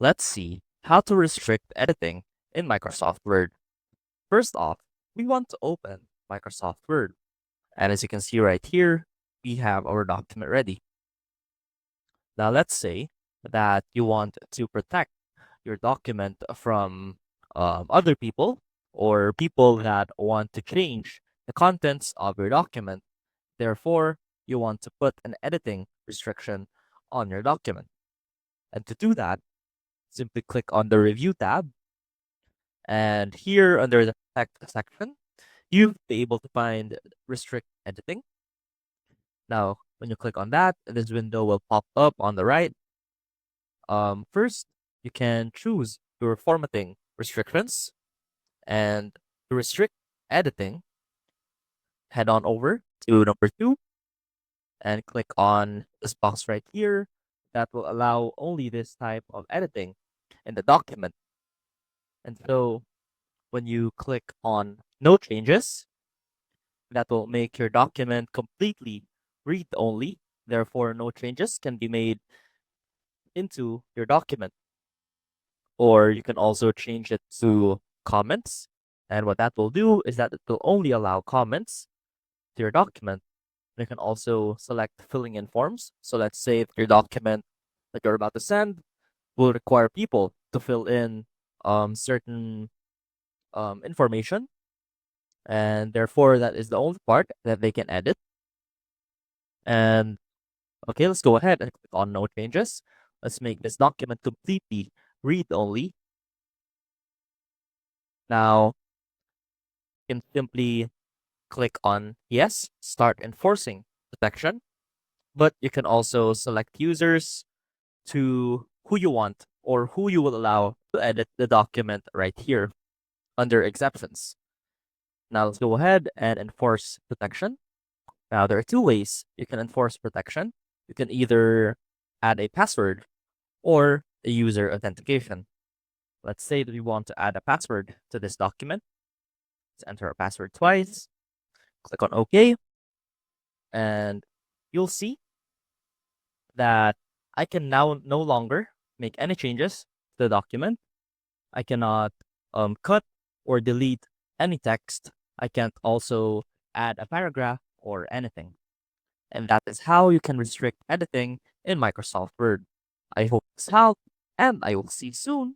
Let's see how to restrict editing in Microsoft Word. First off, we want to open Microsoft Word. And as you can see right here, we have our document ready. Now let's say that you want to protect your document from other people or people that want to change the contents of your document. Therefore, you want to put an editing restriction on your document. And to do that, simply click on the Review tab. And here under the text section, you'll be able to find Restrict Editing. Now, when you click on that, this window will pop up on the right. First, you can choose your formatting restrictions. And to restrict editing, head on over to number 2 and click on this box right here that will allow only this type of editing in the document. And so when you click on no changes, that will make your document completely read only. Therefore, no changes can be made into your document. Or you can also change it to comments. And what that will do is that it will only allow comments to your document. You can also select filling in forms. So let's say if your document that you're about to send will require people to fill in certain information. And therefore, that is the only part that they can edit. And okay, let's go ahead and click on no changes. Let's make this document completely read only. Now, you can simply click on yes, start enforcing protection. But you can also select users to who you want or who you will allow to edit the document right here under exceptions. Now let's go ahead and enforce protection. Now there are two ways you can enforce protection. You can either add a password or a user authentication. Let's say that we want to add a password to this document. Let's enter our password twice, click on OK, and you'll see that I can now no longer make any changes to the document. I cannot cut or delete any text. I can't also add a paragraph or anything. And that is how you can restrict editing in Microsoft Word. I hope this helped, and I will see you soon.